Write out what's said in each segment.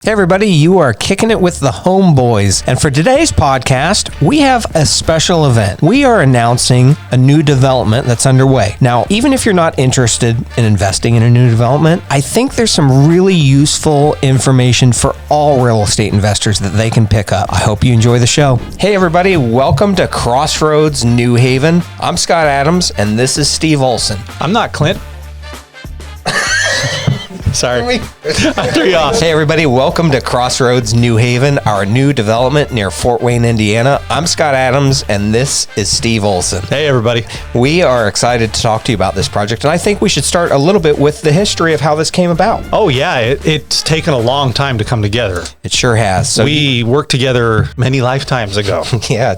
Hey everybody, you are kicking it with the Homeboys, and for today's podcast, we have a special event. We are announcing a new development that's underway. Now, even if you're not interested in investing in a new development, I think there's some really useful information for all real estate investors that they can pick up. I hope you enjoy the show. Hey everybody, welcome to Crossroads New Haven. I'm Scott Adams, and this is Steve Olson. I'm not Clint. Sorry. I threw you off. Hey everybody, welcome to Crossroads New Haven, our new development near Fort Wayne, Indiana. I'm Scott Adams, and this is Steve Olson. Hey everybody. We are excited to talk to you about this project, and I think we should start a little bit with the history of how this came about. Oh yeah, it's taken a long time to come together. It sure has. So we worked together many lifetimes ago. Yeah,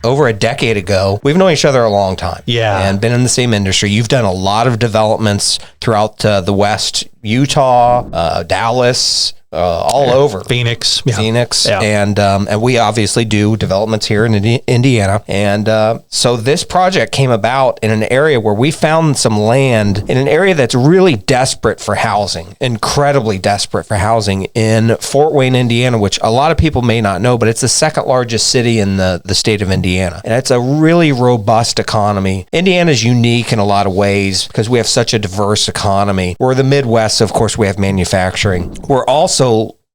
over a decade ago. We've known each other a long time. Yeah. And been in the same industry. You've done a lot of developments throughout the West, Utah, Dallas, all over. Phoenix. Yeah. And we obviously do developments here in Indiana. And so this project came about in an area where we found some land in an area that's really desperate for housing, incredibly desperate for housing in Fort Wayne, Indiana, which a lot of people may not know, but it's the second largest city in the state of Indiana. And it's a really robust economy. Indiana's unique in a lot of ways because we have such a diverse economy. We're the Midwest, of course, we have manufacturing. We're also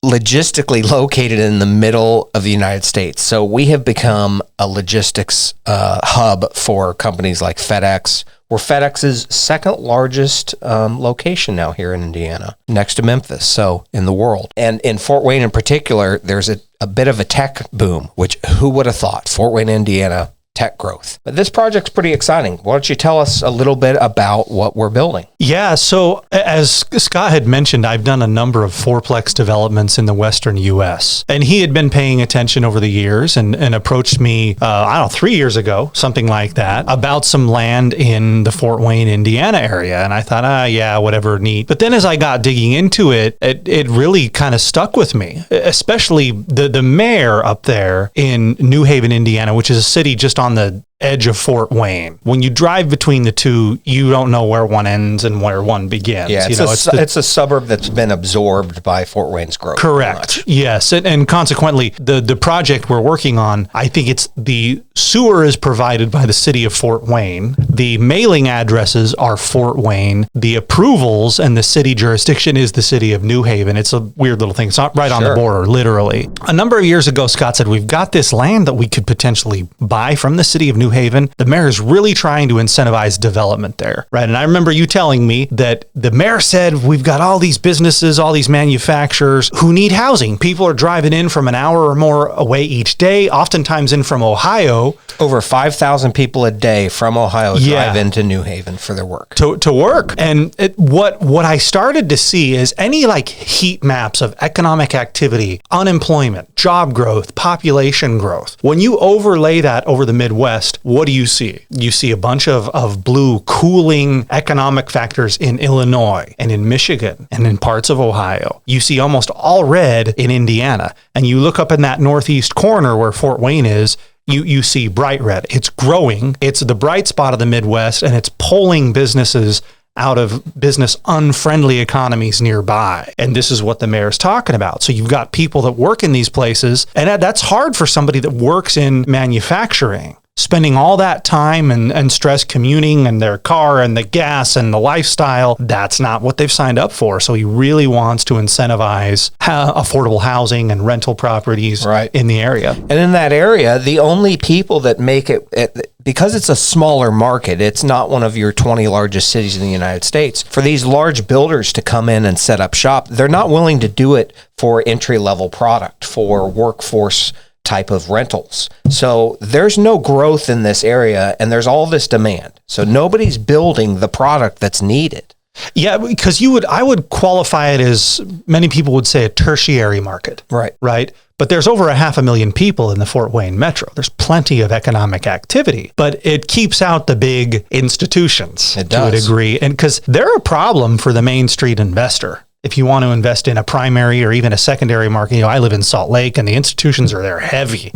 logistically located in the middle of the United States. So we have become a logistics hub for companies like FedEx. We're FedEx's second largest location now here in Indiana, next to Memphis, so in the world. And in Fort Wayne in particular, there's a bit of a tech boom, which who would have thought? Fort Wayne, Indiana, tech growth. But this project's pretty exciting. Why don't you tell us a little bit about what we're building? Yeah, so as Scott had mentioned, I've done a number of fourplex developments in the Western U.S. And he had been paying attention over the years and approached me, 3 years ago, something like that, about some land in the Fort Wayne, Indiana area. And I thought, yeah, whatever, neat. But then as I got digging into it, it really kind of stuck with me, especially the mayor up there in New Haven, Indiana, which is a city just on the edge of Fort Wayne. When you drive between the two, you don't know where one ends and where one begins. Yeah, it's a suburb that's been absorbed by Fort Wayne's growth. Correct. Yes, and consequently, the project we're working on, I think it's the sewer is provided by the city of Fort Wayne. The mailing addresses are Fort Wayne. The approvals and the city jurisdiction is the city of New Haven. It's a weird little thing. It's not right on the border, literally. A number of years ago, Scott said, we've got this land that we could potentially buy from the city of New Haven. The mayor is really trying to incentivize development there, right? And I remember you telling me that the mayor said, we've got all these businesses, all these manufacturers who need housing. People are driving in from an hour or more away each day, oftentimes in from Ohio. Over 5,000 people a day from Ohio drive into New Haven for their work. To work. And what I started to see is any like heat maps of economic activity, unemployment, job growth, population growth. When you overlay that over the Midwest, what do you see? You see a bunch of blue cooling economic factors in Illinois and in Michigan and in parts of Ohio. You see almost all red in Indiana. And you look up in that northeast corner where Fort Wayne is, you see bright red. It's growing. It's the bright spot of the Midwest, and it's pulling businesses out of business unfriendly economies nearby. And this is what the mayor's talking about. So you've got people that work in these places, and that's hard for somebody that works in manufacturing. Spending all that time and stress commuting and their car and the gas and the lifestyle, that's not what they've signed up for. So he really wants to incentivize affordable housing and rental properties in the area. And in that area, the only people that make it, because it's a smaller market, it's not one of your 20 largest cities in the United States. For these large builders to come in and set up shop, they're not willing to do it for entry-level product, for workforce type of rentals. So there's no growth in this area and there's all this demand. So nobody's building the product that's needed. Yeah, because I would qualify it as many people would say a tertiary market. Right. But there's over 500,000 people in the Fort Wayne metro. There's plenty of economic activity, but it keeps out the big institutions to a degree. And because they're a problem for the Main Street investor. If you want to invest in a primary or even a secondary market, I live in Salt Lake and the institutions are there heavy.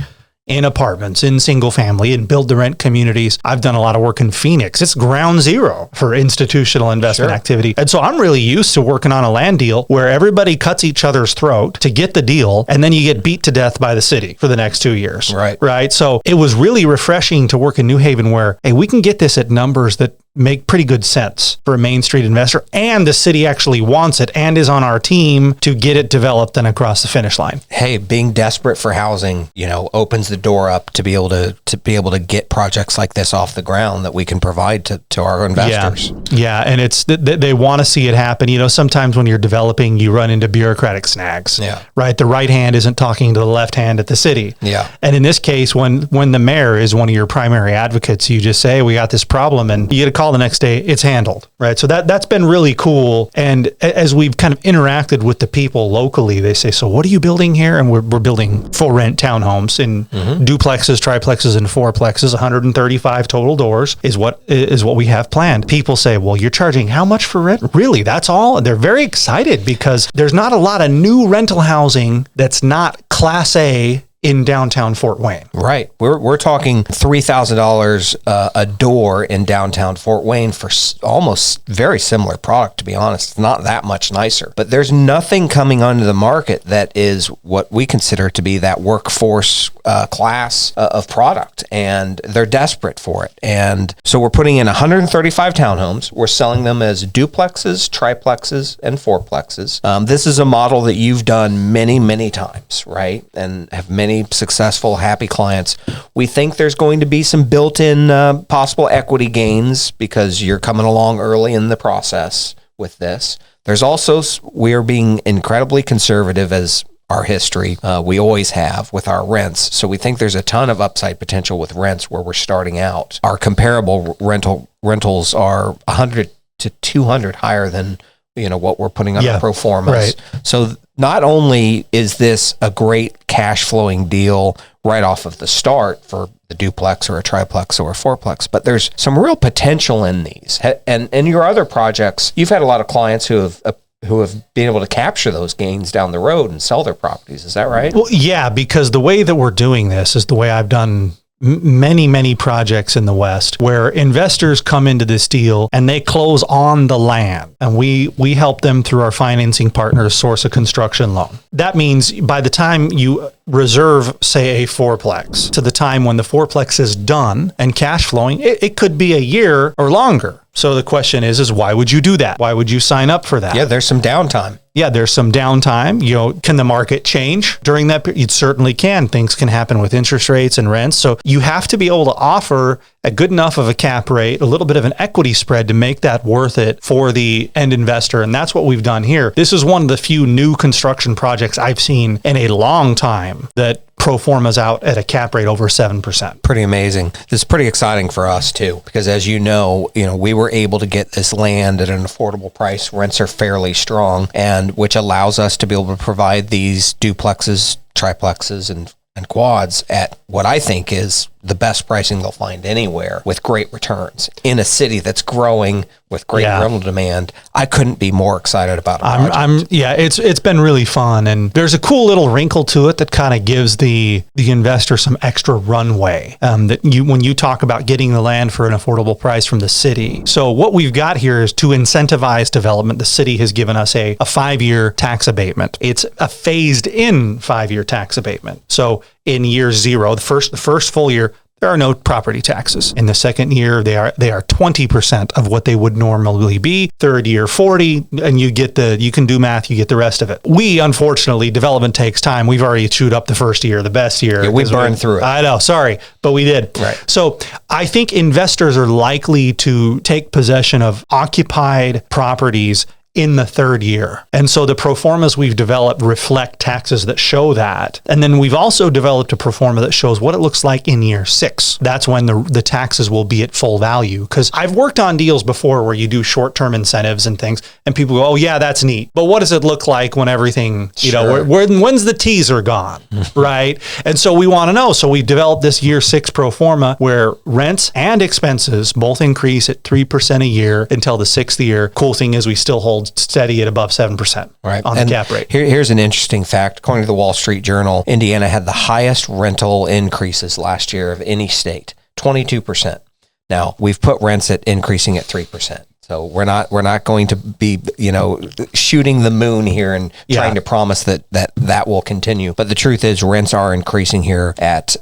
in apartments, in single family, in build to rent communities. I've done a lot of work in Phoenix. It's ground zero for institutional investment activity. And so I'm really used to working on a land deal where everybody cuts each other's throat to get the deal, and then you get beat to death by the city for the next 2 years. Right. So it was really refreshing to work in New Haven where, hey, we can get this at numbers that make pretty good sense for a Main Street investor, and the city actually wants it and is on our team to get it developed and across the finish line. Hey, being desperate for housing, opens the door up to be able to get projects like this off the ground that we can provide to our investors. Yeah, and it's they want to see it happen. Sometimes when you're developing, you run into bureaucratic snags. Right. The right hand isn't talking to the left hand at the city. And in this case, when the mayor is one of your primary advocates, you just say, hey, we got this problem, and you get a call the next day, it's handled, right? So that's been really cool. And as we've kind of interacted with the people locally, they say, so what are you building here? And we're building full rent townhomes in duplexes, triplexes, and fourplexes. 135 total doors is what we have planned. People say, well, you're charging how much for rent? Really? That's all? And they're very excited because there's not a lot of new rental housing that's not Class A in downtown Fort Wayne. Right. We're talking $3,000 a door in downtown Fort Wayne for almost very similar product, to be honest. It's not that much nicer. But there's nothing coming onto the market that is what we consider to be that workforce class of product, and they're desperate for it. And so we're putting in 135 townhomes. We're selling them as duplexes, triplexes, and fourplexes. This is a model that you've done many, many times, right? And have many successful, happy clients. We think there's going to be some built-in possible equity gains because you're coming along early in the process with this. There's also, we are being incredibly conservative as our history. We always have with our rents. So we think there's a ton of upside potential with rents where we're starting out. Our comparable rentals are 100 to 200 higher than what we're putting on the pro formas. Right. So not only is this a great cash flowing deal right off of the start for the duplex or a triplex or a fourplex, but there's some real potential in these. And in your other projects, you've had a lot of clients who have been able to capture those gains down the road and sell their properties. Is that right? Well, yeah, because the way that we're doing this is the way I've done many projects in the West where investors come into this deal and they close on the land, and we help them through our financing partners source a construction loan. That means by the time you reserve, say, a fourplex to the time when the fourplex is done and cash flowing, it could be a year or longer. So the question is why would you do that? Why would you sign up for that? Yeah, there's some downtime. Yeah, there's some downtime. Can the market change during that period? It certainly can. Things can happen with interest rates and rents. So you have to be able to offer a good enough of a cap rate, a little bit of an equity spread to make that worth it for the end investor. And that's what we've done here. This is one of the few new construction projects I've seen in a long time that pro forma's out at a cap rate over 7%. Pretty amazing. This is pretty exciting for us too, because as you know, we were able to get this land at an affordable price. Rents are fairly strong, and which allows us to be able to provide these duplexes, triplexes, and quads at what I think is the best pricing they'll find anywhere, with great returns in a city that's growing with great rental demand. I couldn't be more excited about it. It's been really fun, and there's a cool little wrinkle to it that kind of gives the investor some extra runway. When you talk about getting the land for an affordable price from the city. So what we've got here is to incentivize development. The city has given us a 5-year tax abatement. It's a phased in 5-year tax abatement. So in year 0, the first full year, there are no property taxes. In the second year, they are 20% of what they would normally be. Third year, 40, and you can do math, you get the rest of it. Unfortunately, development takes time. We've already chewed up the first year, the best year. Yeah, we burned through it. I know, sorry, but we did. Right. So I think investors are likely to take possession of occupied properties in the third year. And so the pro formas we've developed reflect taxes that show that. And then we've also developed a pro forma that shows what it looks like in year 6. That's when the taxes will be at full value. Because I've worked on deals before where you do short-term incentives and things, and people go, oh yeah, that's neat. But what does it look like when everything, when's the teaser gone, right? And so we want to know. So we've developed this year 6 pro forma where rents and expenses both increase at 3% a year until the 6th year. Cool thing is we still hold held steady at above 7% on the cap rate. Here's an interesting fact. According to the Wall Street Journal, Indiana had the highest rental increases last year of any state, 22%. Now, we've put rents at increasing at 3%. So we're not going to be, shooting the moon here and trying to promise that will continue. But the truth is rents are increasing here at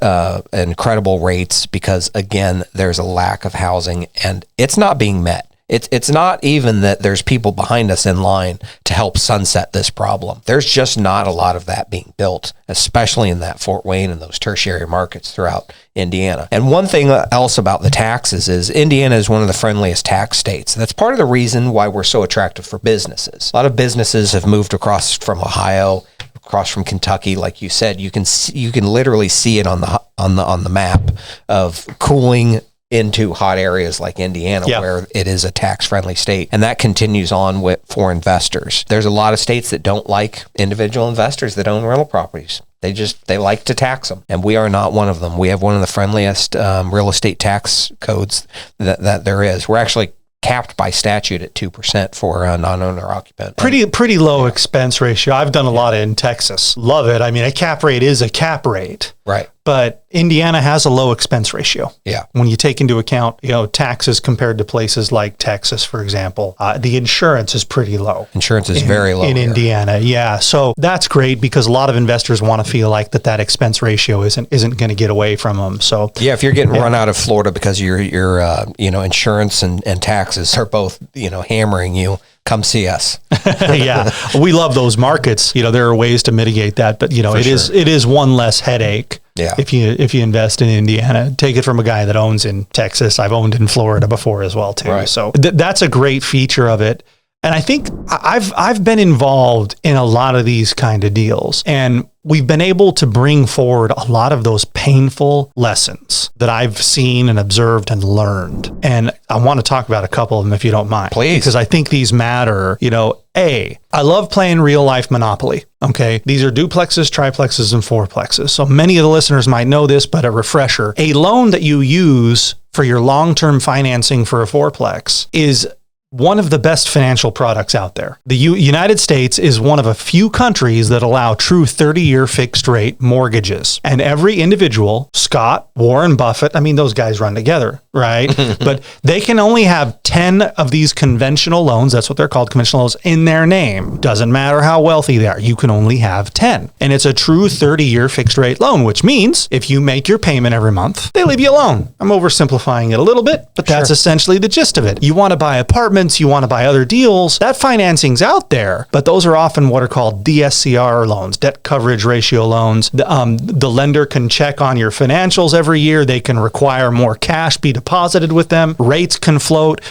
incredible rates because, again, there's a lack of housing and it's not being met. It's not even that there's people behind us in line to help sunset this problem. There's just not a lot of that being built, especially in that Fort Wayne and those tertiary markets throughout Indiana. And one thing else about the taxes is Indiana is one of the friendliest tax states. That's part of the reason why we're so attractive for businesses. A lot of businesses have moved across from Ohio, across from Kentucky. Like you said, you can literally see it on the map of cooling into hot areas like Indiana, where it is a tax-friendly state. And that continues on for investors. There's a lot of states that don't like individual investors that own rental properties. They like to tax them. And we are not one of them. We have one of the friendliest real estate tax codes that there is. We're actually capped by statute at 2% for a non-owner occupant. Pretty low expense ratio. I've done a lot in Texas. Love it. I mean, a cap rate is a cap rate. Right. But Indiana has a low expense ratio. Yeah. When you take into account, taxes compared to places like Texas, for example, the insurance is pretty low. Insurance is very low in here. Indiana. Yeah. So that's great because a lot of investors want to feel like that expense ratio isn't going to get away from them. So yeah, if you're getting run out of Florida because your insurance and taxes are both, hammering you, come see us. Yeah. We love those markets. There are ways to mitigate that, but it is one less headache. Yeah. If you invest in Indiana, take it from a guy that owns in Texas. I've owned in Florida before as well too. Right. So that's a great feature of it. And I think I've been involved in a lot of these kind of deals, and we've been able to bring forward a lot of those painful lessons that I've seen and observed and learned. And I want to talk about a couple of them if you don't mind. Please. Because I think these matter. I love playing real life Monopoly. Okay. These are duplexes, triplexes, and fourplexes. So many of the listeners might know this, but a refresher. A loan that you use for your long-term financing for a fourplex is one of the best financial products out there. The United States is one of a few countries that allow true 30-year fixed rate mortgages. And every individual, Scott, Warren Buffett, those guys run together, right? But they can only have 10 of these conventional loans, that's what they're called, conventional loans, in their name. Doesn't matter how wealthy they are, you can only have 10. And it's a true 30-year fixed rate loan, which means if you make your payment every month, they leave you alone. I'm oversimplifying it a little bit, but that's essentially the gist of it. You want to buy apartments, you want to buy other deals, that financing's out there, but those are often what are called DSCR loans, debt coverage ratio loans. The lender can check on your financials every year. They can require more cash be deposited with them. Rates can float.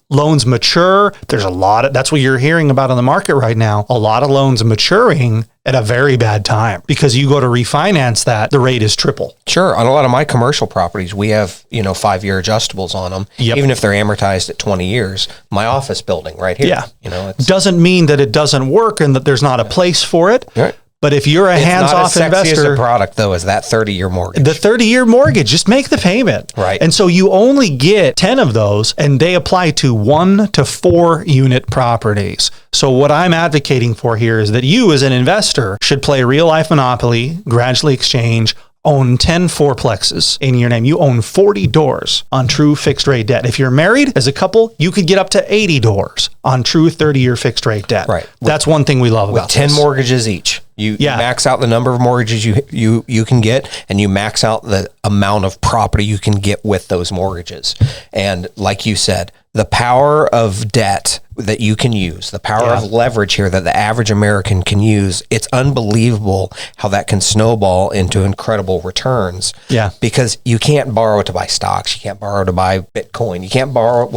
Loans mature. There's that's what you're hearing about on the market right now. A lot of loans maturing at a very bad time because you go to refinance that, the rate is triple. Sure. On a lot of my commercial properties, we have, 5-year adjustables on them. Yep. Even if they're amortized at 20 years, my office building right here. Yeah. Doesn't mean that it doesn't work and that there's not a place for it. Right. But if you're a hands-off investor, it's not as sexy as a product though as that 30-year mortgage. The 30-year mortgage, just make the payment. Right. And so you only get 10 of those, and they apply to 1 to 4 unit properties. So what I'm advocating for here is that you as an investor should play real life Monopoly, gradually exchange, own 10 fourplexes in your name. You own 40 doors on true fixed rate debt. If you're married as a couple, you could get up to 80 doors on true 30-year fixed rate debt. Right. That's one thing we love about 10 mortgages each. You max out the number of mortgages you can get, and you max out the amount of property you can get with those mortgages. And like you said, the power of debt that you can use, the power of leverage here that the average American can use, it's unbelievable how that can snowball into incredible returns. Yeah. Because you can't borrow to buy stocks. You can't borrow to buy Bitcoin. You can't borrow,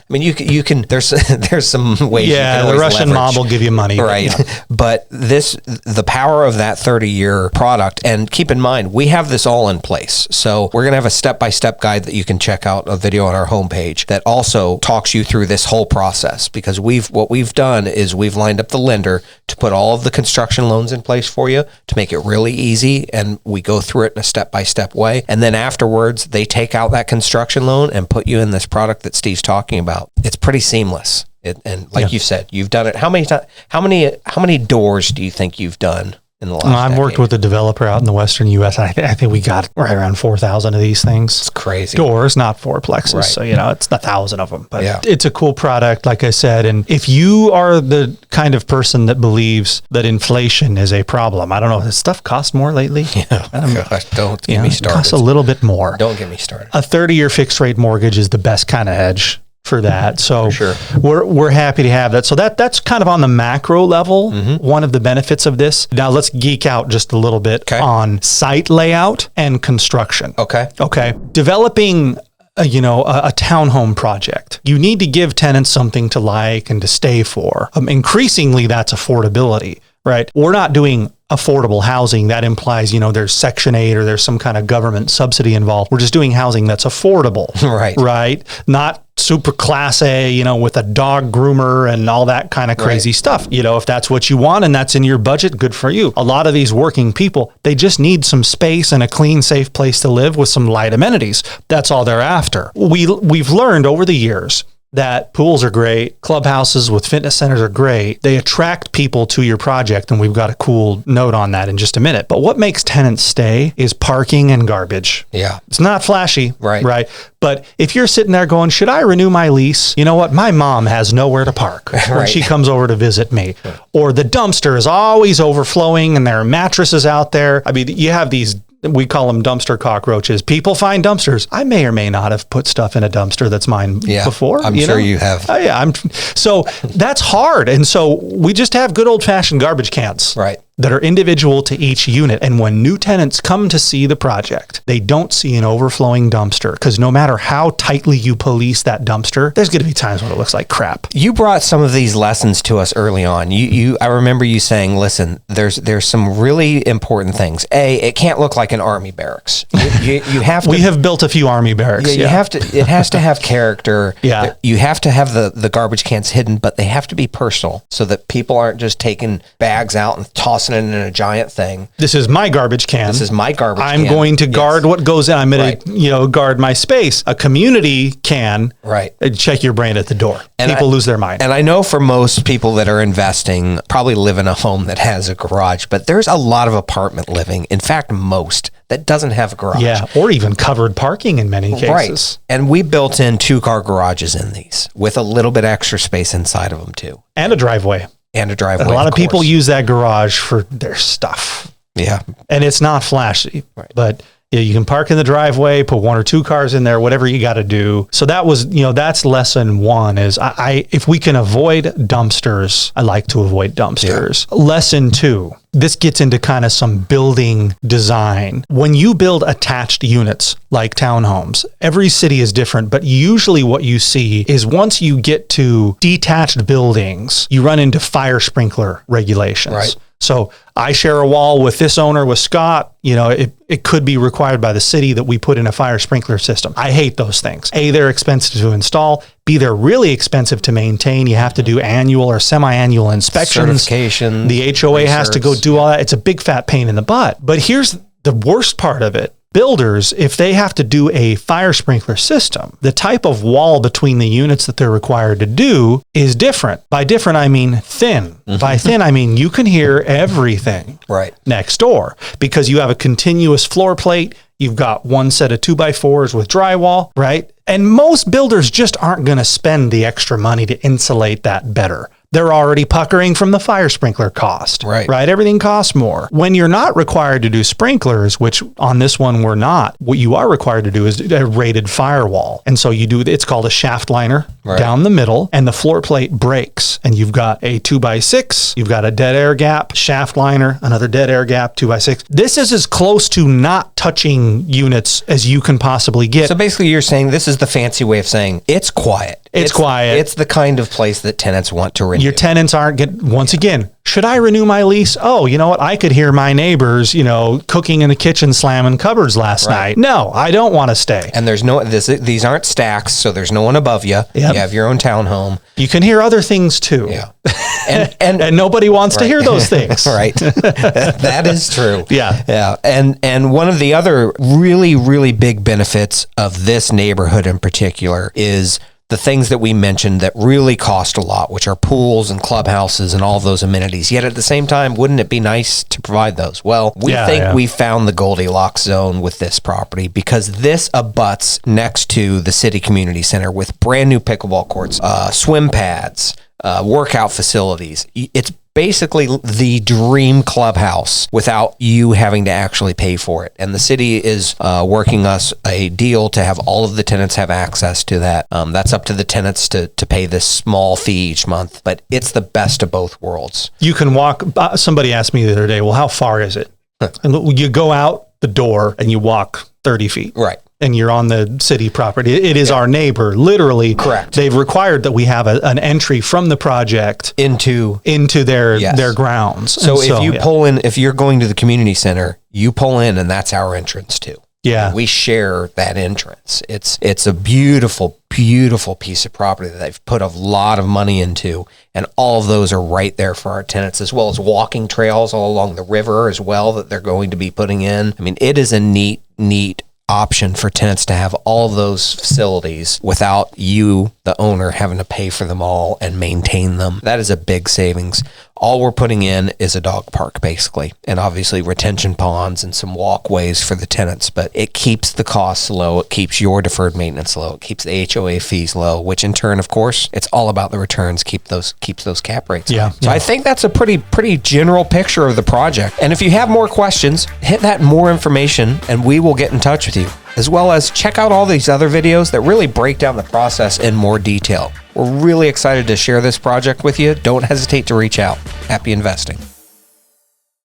you can, there's some ways you can always the Russian leverage. mob will give you money. Right. But the power of that 30-year product, and keep in mind, we have this all in place. So we're going to have a step-by-step guide that you can check out, a video on our homepage that also talks you through this whole process, because what we've done is we've lined up the lender to put all of the construction loans in place for you to make it really easy, and we go through it in a step-by-step way. And then afterwards, they take out that construction loan and put you in this product that Steve's talking about. It's pretty seamless. And like you said, you've done it. How many times? How many doors do you think you've done in the last? I've worked with a developer out in the Western U.S. I think we got right around 4,000 of these things. It's crazy. Doors, not fourplexes. Right. So, it's 1,000 of them. But it's a cool product, like I said. And if you are the kind of person that believes that inflation is a problem, I don't know, has stuff cost more lately? Yeah. Gosh, don't get me started. It costs a little bit more. Don't get me started. A 30-year fixed rate mortgage is the best kind of hedge for that. So sure. we're happy to have that. So that's kind of on the macro level, one of the benefits of this. Now let's geek out just a little bit on site layout and construction. Okay. Developing a townhome project. You need to give tenants something to like and to stay for. Increasingly, that's affordability, right? We're not doing affordable housing. That implies, there's Section 8 or there's some kind of government subsidy involved. We're just doing housing that's affordable. Right? Not super class A, with a dog groomer and all that kind of crazy stuff. If that's what you want and that's in your budget, good for you. A lot of these working people, they just need some space and a clean, safe place to live with some light amenities. That's all they're after. We've learned over the years that pools are great, clubhouses with fitness centers are great. They attract people to your project, and we've got a cool note on that in just a minute. But what makes tenants stay is parking and garbage. Yeah. It's not flashy, right? But if you're sitting there going, should I renew my lease? You know what? My mom has nowhere to park when she comes over to visit me. Or the dumpster is always overflowing and there are mattresses out there. I mean, you have these, we call them dumpster cockroaches. People find dumpsters. I may or may not have put stuff in a dumpster that's mine before. I'm sure you have. So that's hard. And so we just have good old fashioned garbage cans. Right. That are individual to each unit. And when new tenants come to see the project, they don't see an overflowing dumpster, because no matter how tightly you police that dumpster, there's going to be times when it looks like crap. You brought some of these lessons to us early on. I remember you saying, listen, there's some really important things. It can't look like an army barracks. You have to. We have built a few army barracks. You have to. It has to have character. You have to have the garbage cans hidden, but they have to be personal, so that people aren't just taking bags out and tossing it in a giant thing. This is my garbage can. This is my garbage can. I'm going to guard what goes in. I'm going to guard my space. A community can check your brain at the door. And people lose their mind. And I know for most people that are investing, probably live in a home that has a garage, but there's a lot of apartment living. In fact, most that doesn't have a garage. Yeah, or even covered parking in many cases. Right. And we built in 2-car garages in these with a little bit extra space inside of them too. And a driveway. A lot of people use that garage for their stuff. Yeah. And it's not flashy, but you can park in the driveway, put 1 or 2 cars in there, whatever you got to do. So that was, that's lesson 1 is if we can avoid dumpsters, I like to avoid dumpsters. Yeah. Lesson 2, this gets into kind of some building design. When you build attached units like townhomes, every city is different, but usually what you see is once you get to detached buildings, you run into fire sprinkler regulations. Right. So I share a wall with this owner, with Scott. It could be required by the city that we put in a fire sprinkler system. I hate those things. A, they're expensive to install. B, they're really expensive to maintain. You have to do annual or semi-annual inspections. Certification. The HOA has to go do all that. It's a big fat pain in the butt. But here's the worst part of it. Builders, if they have to do a fire sprinkler system, the type of wall between the units that they're required to do is different. By different, I mean thin. Mm-hmm. By thin, I mean you can hear everything next door, because you have a continuous floor plate. You've got one set of 2x4s with drywall, right? And most builders just aren't going to spend the extra money to insulate that better. They're already puckering from the fire sprinkler cost, right? Everything costs more. When you're not required to do sprinklers, which on this one we're not, what you are required to do is a rated firewall. And so it's called a shaft liner down the middle, and the floor plate breaks. And you've got a 2x6, you've got a dead air gap, shaft liner, another dead air gap, 2x6. This is as close to not touching units as you can possibly get. So basically you're saying this is the fancy way of saying it's quiet. It's quiet. It's the kind of place that tenants want to renew. Your tenants aren't again, should I renew my lease? Oh, you know what? I could hear my neighbors, cooking in the kitchen, slamming cupboards last night. No, I don't want to stay. And there's these aren't stacks, so there's no one above you. Yep. You have your own townhome. You can hear other things too. Yeah. And nobody wants to hear those things. Right. That is true. Yeah. Yeah. And one of the other really, really big benefits of this neighborhood in particular is the things that we mentioned that really cost a lot, which are pools and clubhouses and all of those amenities. Yet at the same time, wouldn't it be nice to provide those? Well, we think we found the Goldilocks zone with this property because this abuts next to the city community center with brand new pickleball courts, swim pads, workout facilities. It's basically the dream clubhouse without you having to actually pay for it. And the city is working us a deal to have all of the tenants have access to that. That's up to the tenants to pay this small fee each month, but it's the best of both worlds. You can walk. Somebody asked me the other day, well, how far is it? And you go out the door and you walk 30 feet. Right. And you're on the city property. It is our neighbor, literally. Correct. They've required that we have an entry from the project into their grounds. So if you pull in, if you're going to the community center, you pull in and that's our entrance too. Yeah. And we share that entrance. It's a beautiful, beautiful piece of property that they've put a lot of money into. And all of those are right there for our tenants, as well as walking trails all along the river as well that they're going to be putting in. I mean, it is a neat option for tenants to have all those facilities without you, the owner, having to pay for them all and maintain them. That is a big savings. All we're putting in is a dog park, basically, and obviously retention ponds and some walkways for the tenants, but it keeps the costs low. It keeps your deferred maintenance low. It keeps the HOA fees low, which in turn, of course, it's all about the returns, keeps those cap rates. Yeah. So I think that's a pretty general picture of the project. And if you have more questions, hit that more information and we will get in touch with you, as well as check out all these other videos that really break down the process in more detail. We're really excited to share this project with you. Don't hesitate to reach out. Happy investing.